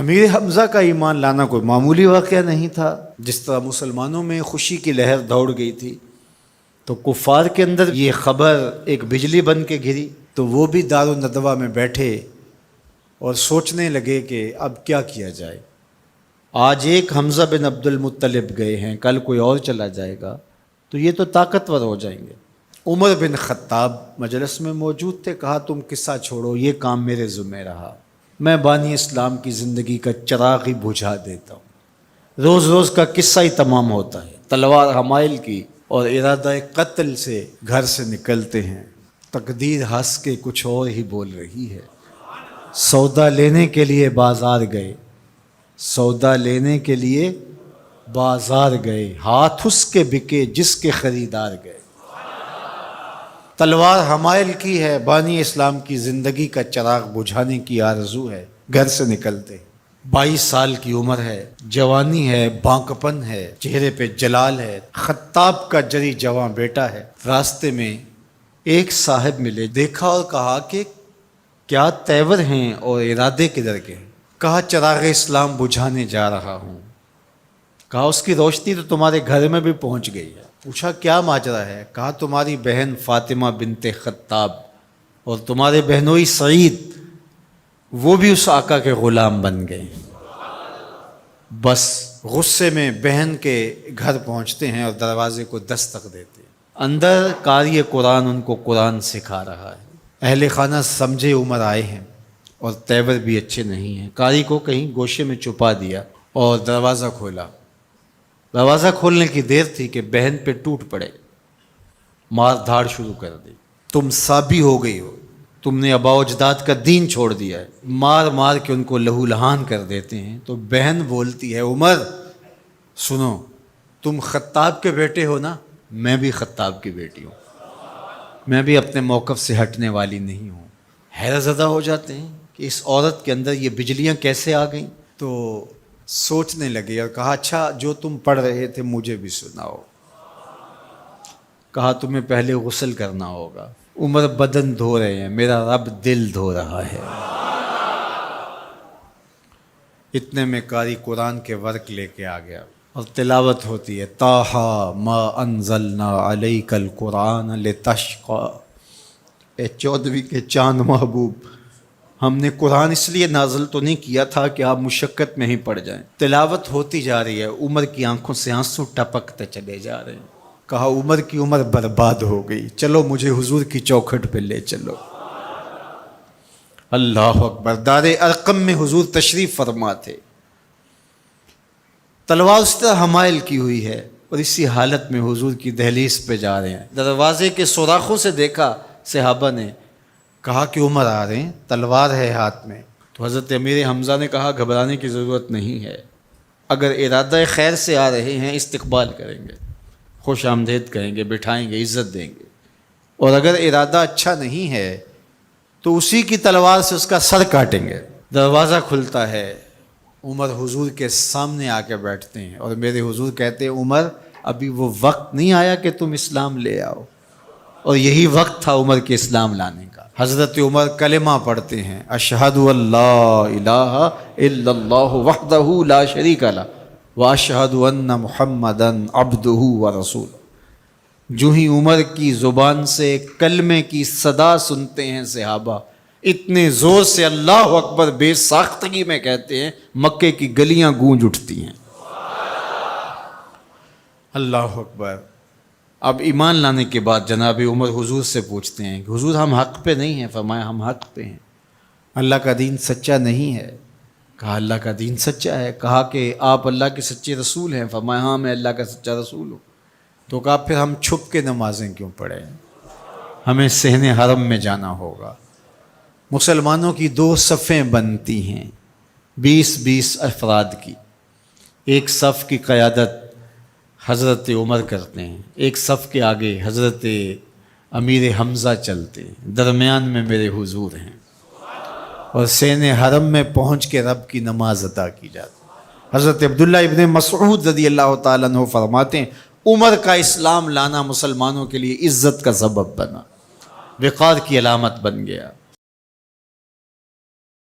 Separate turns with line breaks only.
امیر حمزہ کا ایمان لانا کوئی معمولی واقعہ نہیں تھا۔ جس طرح مسلمانوں میں خوشی کی لہر دوڑ گئی تھی تو کفار کے اندر یہ خبر ایک بجلی بن کے گری، تو وہ بھی دارالندوہ میں بیٹھے اور سوچنے لگے کہ اب کیا کیا جائے۔ آج ایک حمزہ بن عبد المطلب گئے ہیں، کل کوئی اور چلا جائے گا تو یہ تو طاقتور ہو جائیں گے۔ عمر بن خطاب مجلس میں موجود تھے، کہا تم قصہ چھوڑو، یہ کام میرے ذمہ رہا، میں بانی اسلام کی زندگی کا چراغ ہی بجھا دیتا ہوں۔ روز روز کا قصہ ہی تمام ہوتا ہے، تلوار حمائل کی اور ارادہ قتل سے گھر سے نکلتے ہیں، تقدیر ہنس کے کچھ اور ہی بول رہی ہے۔ سودا لینے کے لیے بازار گئے، سودا لینے کے لیے بازار گئے، ہاتھ اس کے بکے جس کے خریدار گئے۔ تلوار حمائل کی ہے، بانی اسلام کی زندگی کا چراغ بجھانے کی آرزو ہے، گھر سے نکلتے 22 سال کی عمر ہے، جوانی ہے، بانکپن ہے، چہرے پہ جلال ہے، خطاب کا جری جواں بیٹا ہے۔ راستے میں ایک صاحب ملے، دیکھا اور کہا کہ کیا تیور ہیں اور ارادے کدھر کے ہیں؟ کہا چراغ اسلام بجھانے جا رہا ہوں۔ کہا اس کی روشنی تو تمہارے گھر میں بھی پہنچ گئی ہے۔ پوچھا کیا ماجرا ہے؟ کہا تمہاری بہن فاطمہ بنت خطاب اور تمہارے بہنوئی سعید وہ بھی اس آقا کے غلام بن گئے۔ بس غصے میں بہن کے گھر پہنچتے ہیں اور دروازے کو دستک دیتے ہیں۔ اندر قاری قرآن ان کو قرآن سکھا رہا ہے۔ اہل خانہ سمجھے عمر آئے ہیں اور تیور بھی اچھے نہیں ہیں، قاری کو کہیں گوشے میں چھپا دیا اور دروازہ کھولا۔ دروازہ کھولنے کی دیر تھی کہ بہن پہ ٹوٹ پڑے، مار دھاڑ شروع کر دی۔ تم سابی ہو گئی ہو، تم نے آباء و اجداد کا دین چھوڑ دیا ہے۔ مار مار کے ان کو لہو لہان کر دیتے ہیں۔ تو بہن بولتی ہے عمر سنو، تم خطاب کے بیٹے ہو نا، میں بھی خطاب کی بیٹی ہوں، میں بھی اپنے موقف سے ہٹنے والی نہیں ہوں۔ حیرت زدہ ہو جاتے ہیں کہ اس عورت کے اندر یہ بجلیاں کیسے آ گئیں۔ تو سوچنے لگے اور کہا اچھا جو تم پڑھ رہے تھے مجھے بھی سناؤ۔ کہا تمہیں پہلے غسل کرنا ہوگا۔ عمر بدن دھو رہے ہیں، میرا رب دل دھو رہا ہے۔ اتنے میں قاری قرآن کے ورق لے کے آ گیا اور تلاوت ہوتی ہے طٰہٰ ما انزلنا علیک القرآن لتشقیٰ، اے 14ویں کے چاند محبوب، ہم نے قرآن اس لیے نازل تو نہیں کیا تھا کہ آپ مشقت میں ہی پڑ جائیں۔ تلاوت ہوتی جا رہی ہے، عمر کی آنکھوں سے آنسو ٹپکتے چلے جا رہے ہیں۔ کہا عمر کی عمر برباد ہو گئی، چلو مجھے حضور کی چوکھٹ پہ لے چلو۔ اللہ اکبر۔ دار ارقم میں حضور تشریف فرما تھے، تلوار اس طرح حمائل کی ہوئی ہے اور اسی حالت میں حضور کی دہلیز پہ جا رہے ہیں۔ دروازے کے سوراخوں سے دیکھا صحابہ نے، کہا کہ عمر آ رہے ہیں، تلوار ہے ہاتھ میں۔ تو حضرت امیر حمزہ نے کہا گھبرانے کی ضرورت نہیں ہے، اگر ارادہ خیر سے آ رہے ہیں استقبال کریں گے، خوش آمدید کہیں گے، بٹھائیں گے، عزت دیں گے، اور اگر ارادہ اچھا نہیں ہے تو اسی کی تلوار سے اس کا سر کاٹیں گے۔ دروازہ کھلتا ہے، عمر حضور کے سامنے آ کے بیٹھتے ہیں اور میرے حضور کہتے ہیں عمر ابھی وہ وقت نہیں آیا کہ تم اسلام لے آؤ، اور یہی وقت تھا عمر کے اسلام لانے کا۔ حضرت عمر کلمہ پڑھتے ہیں اشہد ان لا الہ الا اللہ وحدہ لا شریک لہ واشہد ان محمدا عبدہ ورسولہ۔ جو ہی عمر کی زبان سے کلمے کی صدا سنتے ہیں صحابہ، اتنے زور سے اللہ اکبر بے ساختگی میں کہتے ہیں مکے کی گلیاں گونج اٹھتی ہیں۔ اللہ اکبر۔ اب ایمان لانے کے بعد جناب عمر حضور سے پوچھتے ہیں کہ حضور ہم حق پہ نہیں ہیں؟ فرمایا ہم حق پہ ہیں، اللہ کا دین سچا نہیں ہے؟ کہا اللہ کا دین سچا ہے۔ کہا کہ آپ اللہ کے سچے رسول ہیں؟ فرمایا ہاں میں اللہ کا سچا رسول ہوں۔ تو کہا پھر ہم چھپ کے نمازیں کیوں پڑھیں؟ ہمیں صحن حرم میں جانا ہوگا۔ مسلمانوں کی 2 صفیں بنتی ہیں، 20 افراد کی، ایک صف کی قیادت حضرت عمر کرتے ہیں، ایک صف کے آگے حضرت امیر حمزہ چلتے ہیں، درمیان میں میرے حضور ہیں، اور صحن حرم میں پہنچ کے رب کی نماز ادا کی جاتی ہے۔ حضرت عبداللہ ابن مسعود رضی اللہ تعالیٰ عنہ فرماتے ہیں عمر کا اسلام لانا مسلمانوں کے لیے عزت کا سبب بنا، وقار کی علامت بن گیا۔